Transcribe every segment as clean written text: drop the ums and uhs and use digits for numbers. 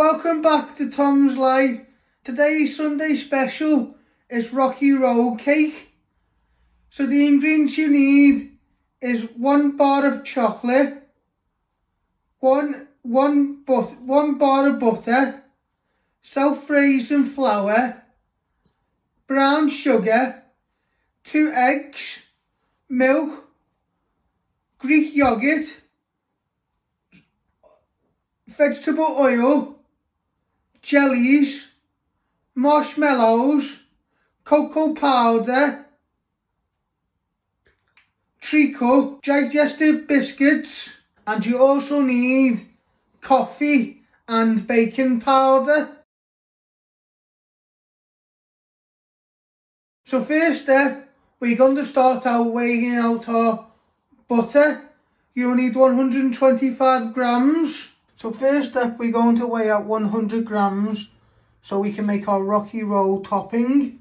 Welcome back to Tom's Life. Today's Sunday special is Rocky Road cake. So the ingredients you need is 1 bar of chocolate, one bar of butter, self-raising flour, brown sugar, 2 eggs, milk, Greek yoghurt, vegetable oil, jellies, marshmallows, cocoa powder, treacle, digestive biscuits, and you also need coffee and baking powder. So first step, we're going to start out weighing out our butter. You'll need 125 grams. So first up, we're going to weigh out 100 grams so we can make our Rocky Road topping.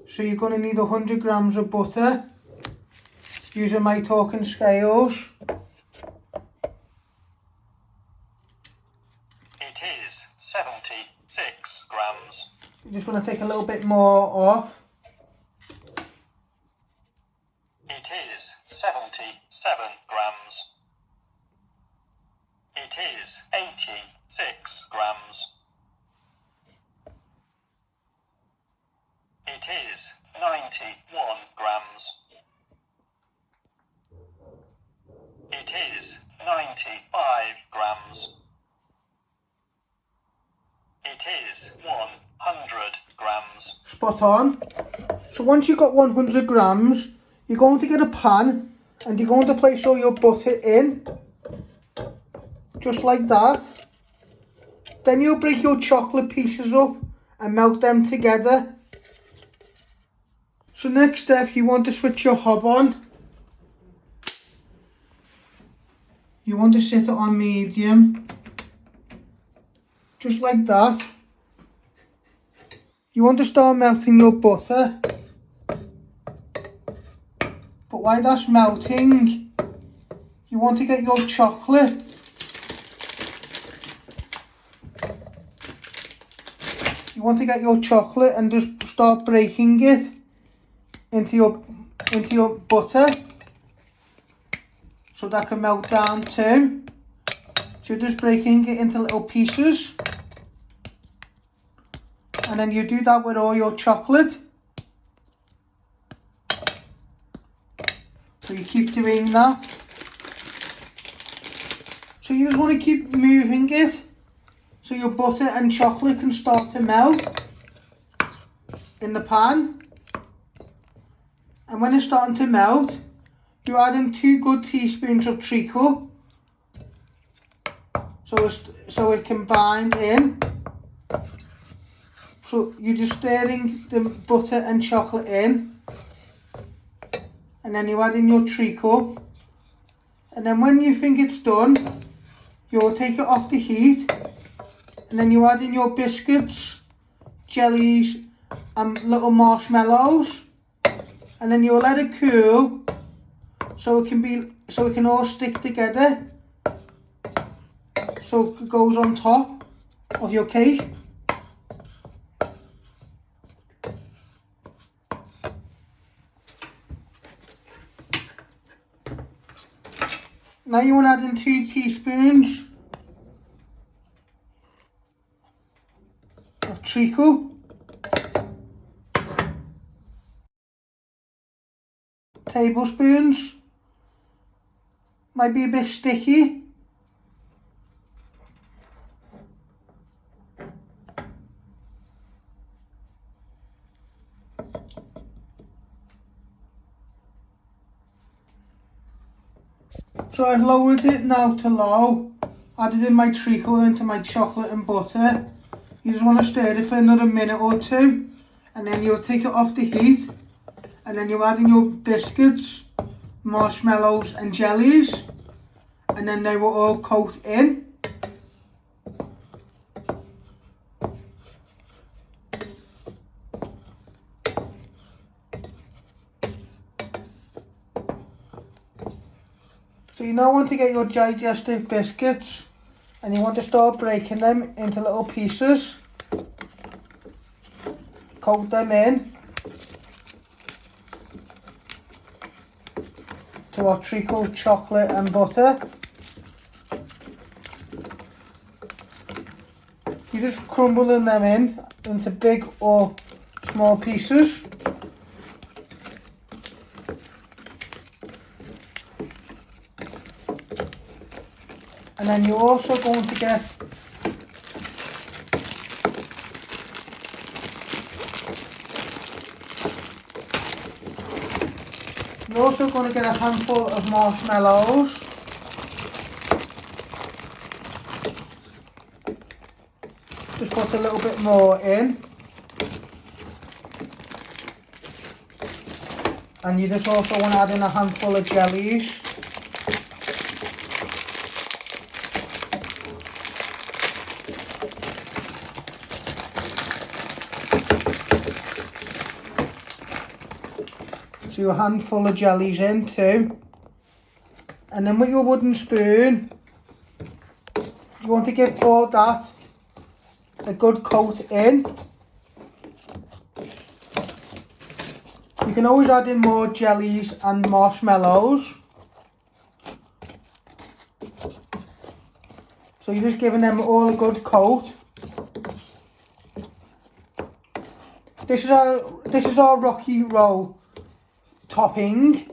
So you're going to need 100 grams of butter, using my talking scales. It is 76 grams. You're just going to take a little bit more off. It is 77 grams. It is 86 grams. It is 91 grams. It is 95 grams. It is 100 grams. Spot on. So once you've got 100 grams, you're going to get a pan and you're going to place all your butter in. Just like that. Then you'll break your chocolate pieces up and melt them together. So next step, you want to switch your hob on. You want to set it on medium. Just like that. You want to start melting your butter. But while that's melting, you want to get your chocolate. You want to get your chocolate and just start breaking it into your butter, so that can melt down too. So you're just breaking it into little pieces, and then you do that with all your chocolate. So you keep doing that. So you just want to keep moving it, so your butter and chocolate can start to melt in the pan. And when it's starting to melt, you're adding 2 good teaspoons of treacle, so it can bind in. So you're just stirring the butter and chocolate in, and then you add in your treacle. And then when you think it's done, you'll take it off the heat, and then you add in your biscuits, jellies, and little marshmallows. And then you'll let it cool so it can all stick together, so it goes on top of your cake. Now you want to add in 2 teaspoons of treacle. Tablespoons. Might be a bit sticky. So I've lowered it now to low, added in my treacle into my chocolate and butter. You just want to stir it for another minute or 2, and then you'll take it off the heat, and then you add in your biscuits, marshmallows and jellies, and then they will all coat in. So you now want to get your digestive biscuits And you want to start breaking them into little pieces. Coat them in to our treacle chocolate and butter. You're just crumbling them in into big or small pieces. And then you're also going to get a handful of marshmallows. Just put a little bit more in. And you just also want to add in a handful of jellies. So your handful of jellies in too. And then with your wooden spoon, you want to give all that a good coat in. You can always add in more jellies and marshmallows. So you're just giving them all a good coat. This is our Rocky Roll topping.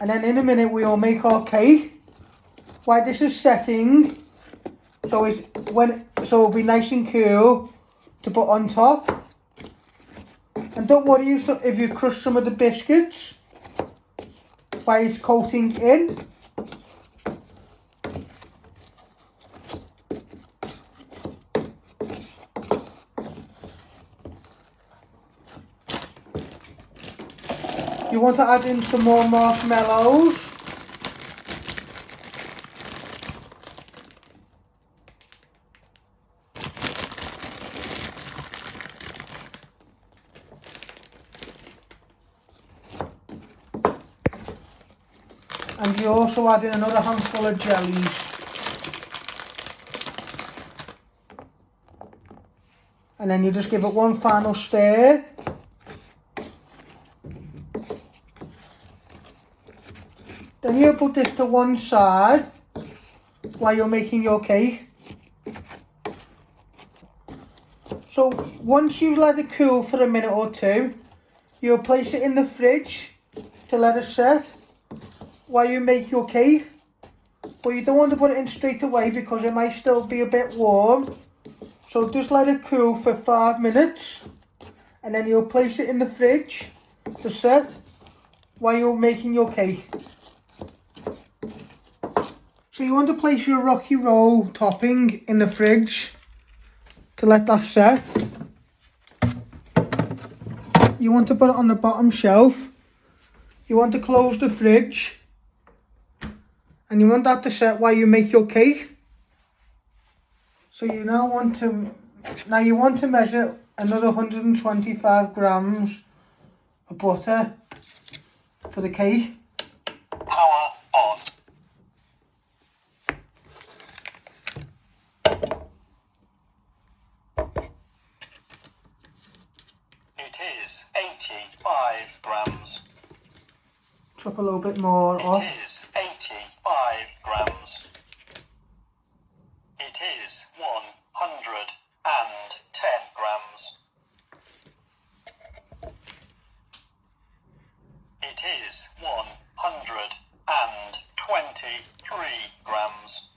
And then in a minute we'll make our cake. While this is setting, so it'll be nice and cool to put on top. And don't worry if you crush some of the biscuits while it's coating in. You want to add in some more marshmallows. And you also add in another handful of jellies. And then you just give it one final stir. Then you put this to one side while you're making your cake. So once you let it cool for a minute or two, you'll place it in the fridge to let it set while you make your cake. But you don't want to put it in straight away because it might still be a bit warm. So just let it cool for 5 minutes and then you'll place it in the fridge to set while you're making your cake. So you want to place your Rocky Roll topping in the fridge to let that set. You want to put it on the bottom shelf. You want to close the fridge. And you want that to set while you make your cake. So you want to measure another 125 grams of butter for the cake. Power on. It is 85 grams. Chop a little bit more off. It is 85 grams. It is 110 grams. It is 123 grams.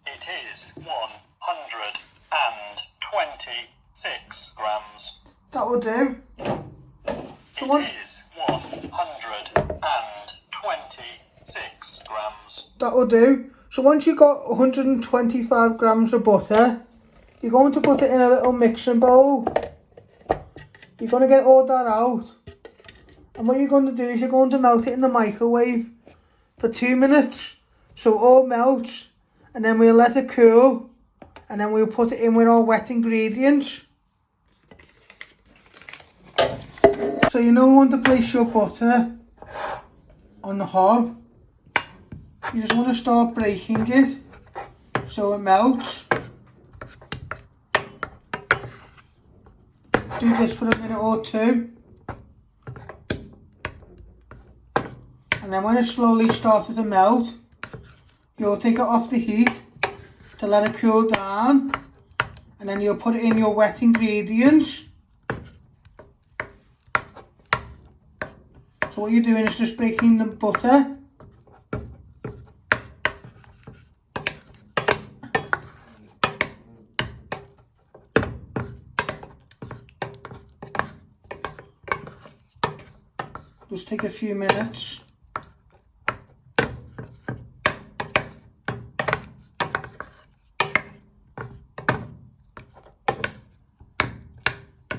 It is 126 grams. That will do. So It is 126 grams. that will do. So once you've got 125 grams of butter, you're going to put it in a little mixing bowl. You're going to get all that out. And what you're going to do is you're going to melt it in the microwave for 2 minutes. So it all melts. And then we'll let it cool. And then we'll put it in with our wet ingredients. So you want to place your butter on the hob. You just want to start breaking it so it melts. Do this for a minute or two. And then when it slowly starts to melt, you'll take it off the heat to let it cool down. And then you'll put it in your wet ingredients. So what you're doing is just breaking the butter. Just take a few minutes.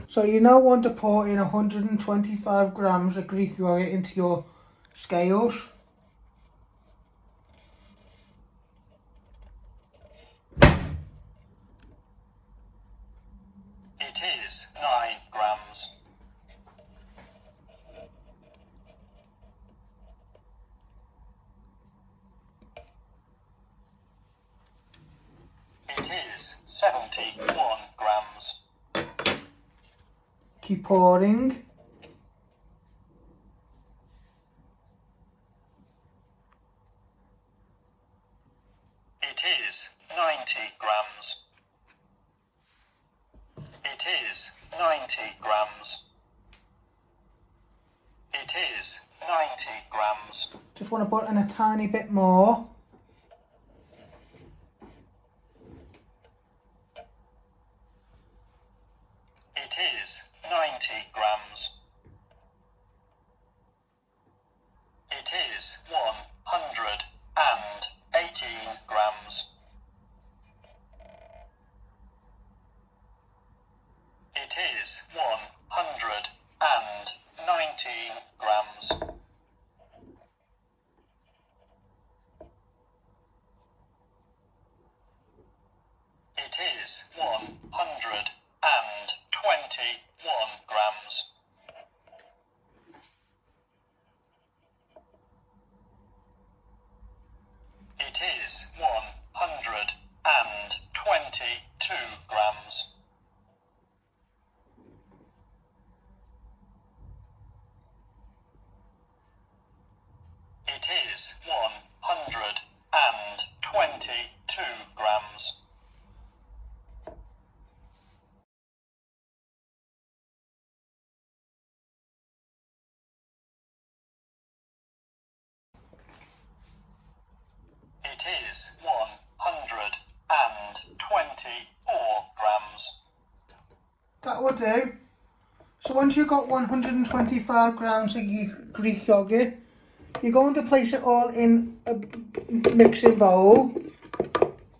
So you now want to pour in 125 grams of Greek yogurt into your scales. It is 9 grams. It is 71 grams. Keep pouring. It is 90 grams. It is 90 grams. It is 90 grams. Just want to put in a tiny bit more. It is 90 grams. It is 118 grams. It is 119 grams. It is 121 grams. It is 122 grams. It is 122 grams. It is 124 grams. That will do. So once you've got 125 grams of Greek yogurt, you're going to place it all in a mixing bowl.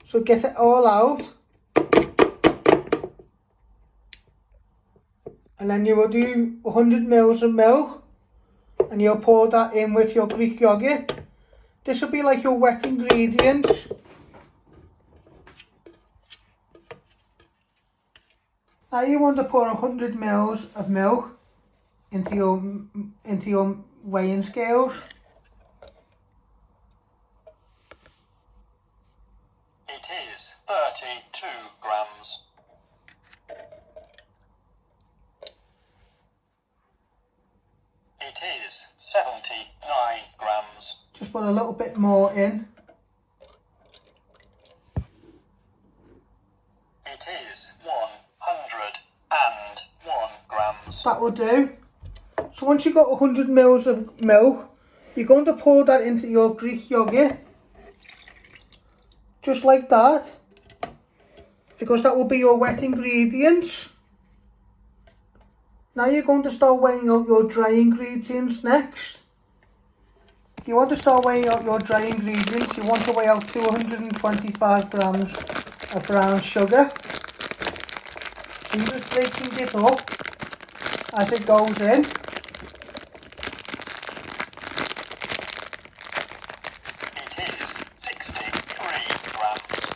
So get it all out. And then you will do 100 mils of milk. And you'll pour that in with your Greek yogurt. This will be like your wet ingredients. Now you want to pour 100 mils of milk into your weighing scales. It is 32 grams. It is 79 grams. Just put a little bit more in. It is 101 grams. That will do. So once you've got 100 mils of milk, you're going to pour that into your Greek yogurt. Just like that. Because that will be your wet ingredients. Now you're going to start weighing out your dry ingredients next. If you want to start weighing out your dry ingredients, you want to weigh out 225 grams of brown sugar. So you're just breaking it up as it goes in. It is 63 grams.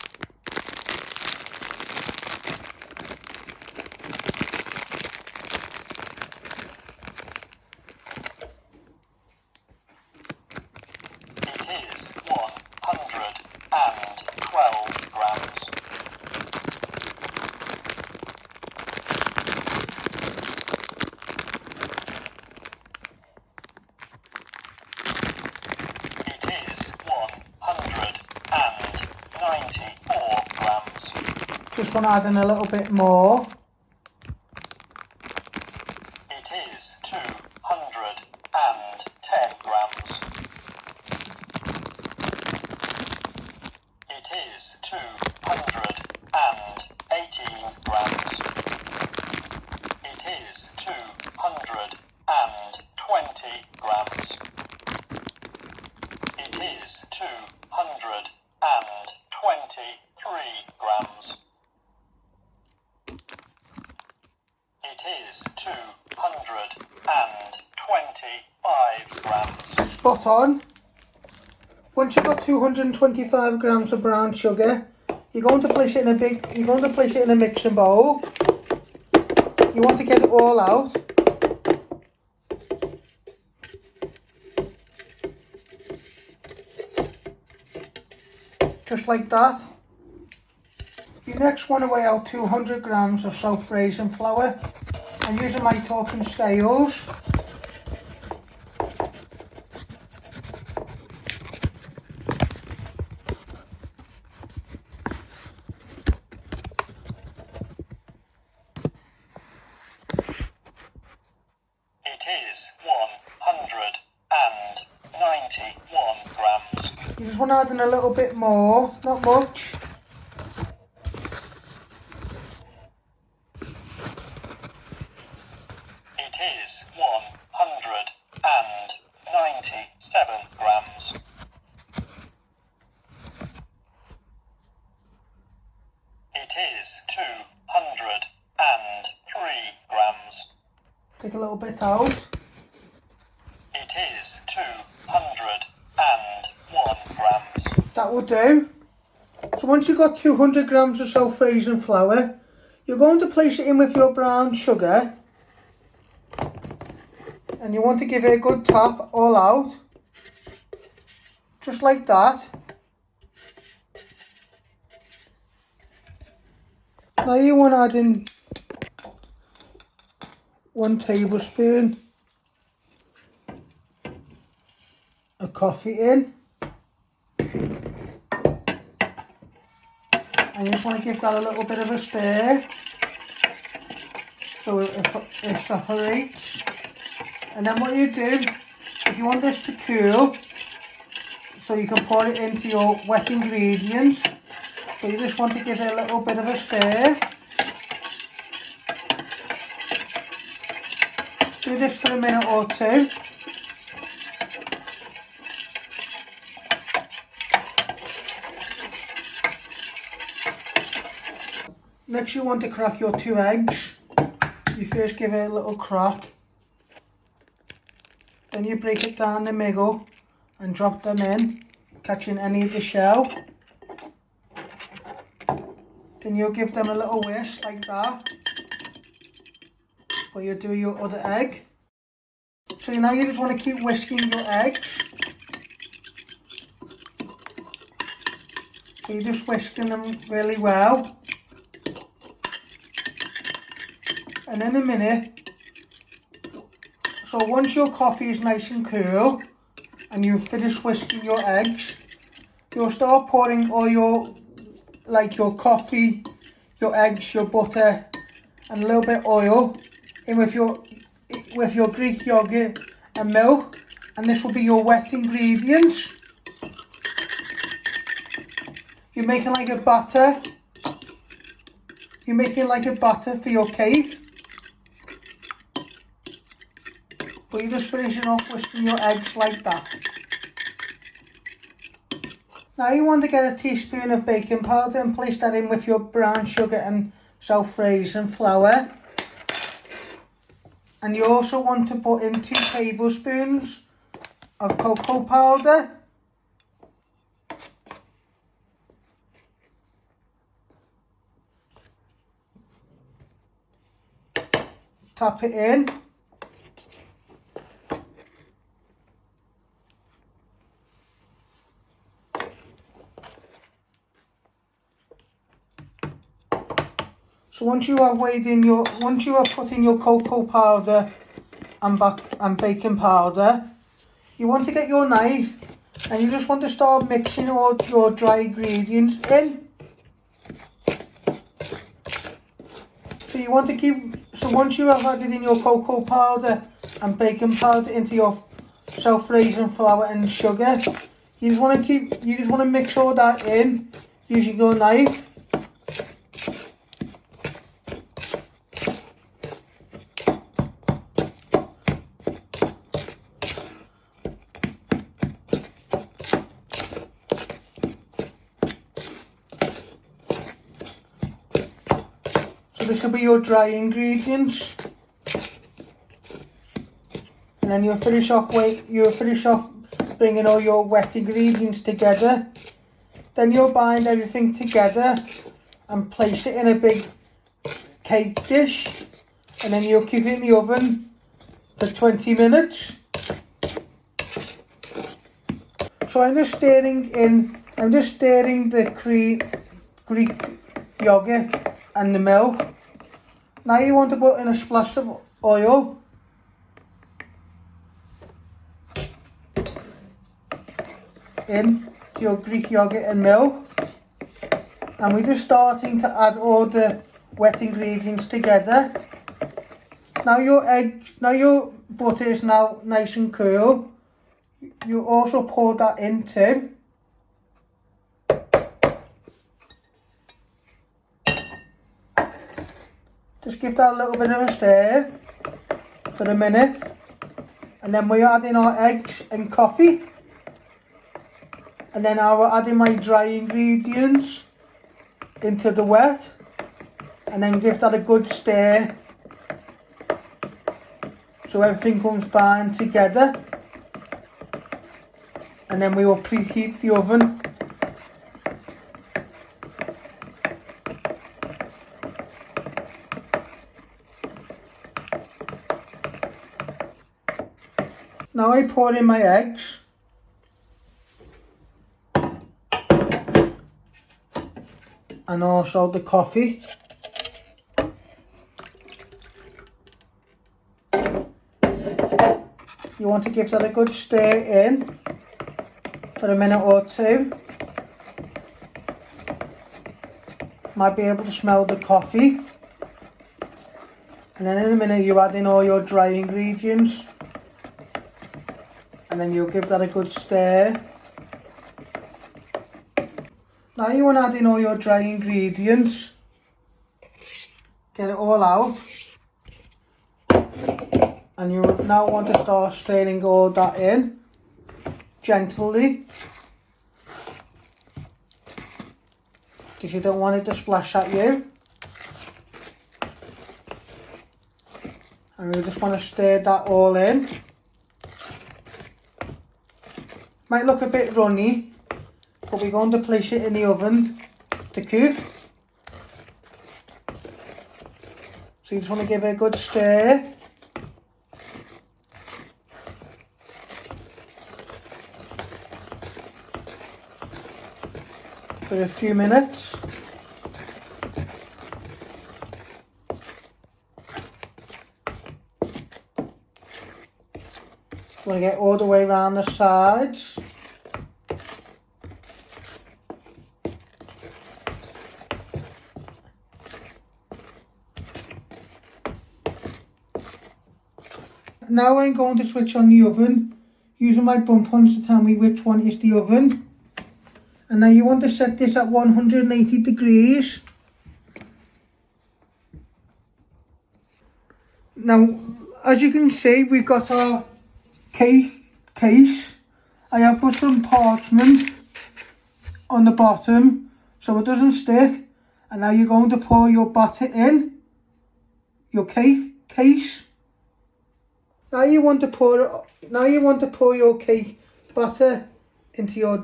It is Just want to add in a little bit more. It is 210 grams. It is 218 grams. It is 220 grams. It is 223 grams. It is 225 grams. Spot on. Once you've got 225 grams of brown sugar, you're going to place it in a mixing bowl. You want to get it all out. Just like that. You next want to weigh out 200 grams of self-raising flour. I'm using my talking scales. It is 191 grams. You just want to add in a little bit more, not much. It is 197 grams. It is 203 grams. Take a little bit out. It is 201 grams. That will do. So once you've got 200 grams of self-raising flour, you're going to place it in with your brown sugar. And you want to give it a good tap all out. Just like that. Now you want to add in 1 tablespoon of coffee in. And you just want to give that a little bit of a stir so it separates. And then what you do, if you want this to cool, so you can pour it into your wet ingredients, but you just want to give it a little bit of a stir. Do this for a minute or two. Next you want to crack your 2 eggs. You first give it a little crack. Then you break it down the middle and drop them in, catching any of the shell. Then you'll give them a little whisk like that. But you do your other egg. So now you just want to keep whisking your eggs. So you're just whisking them really well. And in a minute, so once your coffee is nice and cool and you've finished whisking your eggs, you'll start pouring all your, like your coffee, your eggs, your butter and a little bit of oil in with your Greek yogurt and milk, and this will be your wet ingredients. You're making like a batter. You're making like a batter for your cake. But you're just finishing off whisking your eggs like that. Now you want to get a teaspoon of baking powder and place that in with your brown sugar and self-raising flour. And you also want to put in 2 tablespoons of cocoa powder. Tap it in. So once you have put in your cocoa powder and baking powder, you want to get your knife and you just want to start mixing all your dry ingredients in. So you want to keep, so once you have added in your cocoa powder and baking powder into your self-raising flour and sugar, you just want to mix all that in using your knife. So this will be your dry ingredients, and then you'll finish off bringing all your wet ingredients together. Then you'll bind everything together and place it in a big cake dish, and then you'll keep it in the oven for 20 minutes. So I'm just stirring the Greek yogurt and the milk. Now you want to put in a splash of oil. In to your Greek yogurt and milk. And we're just starting to add all the wet ingredients together. Now your butter is now nice and cool. You also pour that in too. Just give that a little bit of a stir for a minute. And then we're adding our eggs and coffee. And then I will add in my dry ingredients into the wet. And then give that a good stir so everything comes bind together. And then we will preheat the oven. Now I pour in my eggs. And also the coffee. You want to give that a good stir in for a minute or two. Might be able to smell the coffee. And then in a minute you add in all your dry ingredients. And then you'll give that a good stir. Now you want to add in all your dry ingredients. Get it all out. And you now want to start stirring all that in gently, because you don't want it to splash at you. And we just want to stir that all in. Might look a bit runny, but we're going to place it in the oven to cook. So you just want to give it a good stir. For a few minutes. Want to get all the way around the sides. Now I'm going to switch on the oven using my bumpons to tell me which one is the oven. And now you want to set this at 180 degrees. Now, as you can see, we've got our cake case. I have put some parchment on the bottom so it doesn't stick. And now you're going to pour your batter in your cake case. Now you want to pour your cake batter into your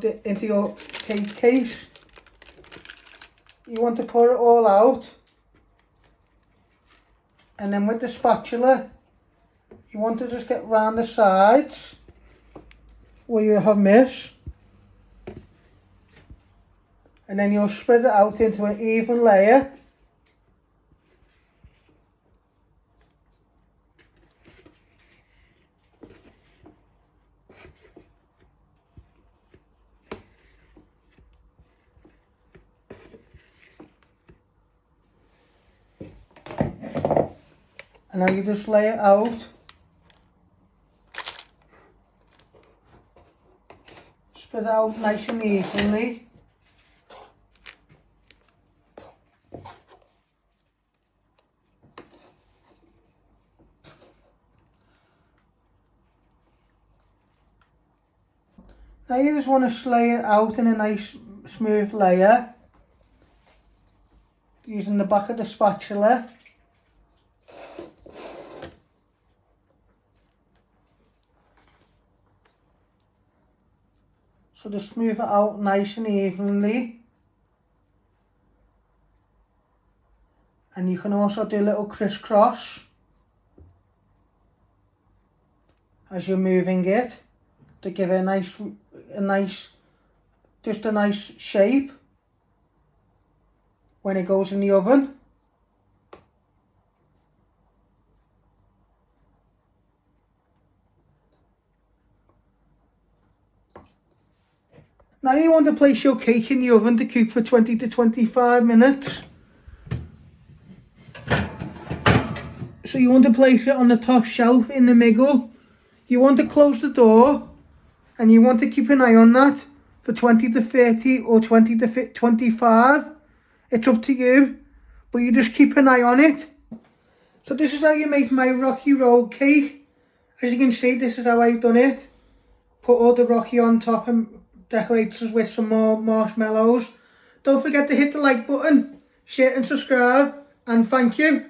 cake case. You want to pour it all out, and then with the spatula you want to just get round the sides where you have missed, and then you'll spread it out into an even layer. And now you just lay it out. Spread it out nice and evenly. Now you just want to lay it out in a nice smooth layer using the back of the spatula. So just smooth it out nice and evenly. And you can also do a little crisscross as you're moving it to give it a nice shape when it goes in the oven. Now you want to place your cake in the oven to cook for 20 to 25 minutes. So you want to place it on the top shelf in the middle. You want to close the door and you want to keep an eye on that for 20 to 30 or 20 to 25. It's up to you, but you just keep an eye on it. So this is how you make my Rocky Road cake. As you can see, this is how I've done it. Put all the Rocky on top and decorate us with some more marshmallows. Don't forget to hit the like button, share and subscribe, and thank you.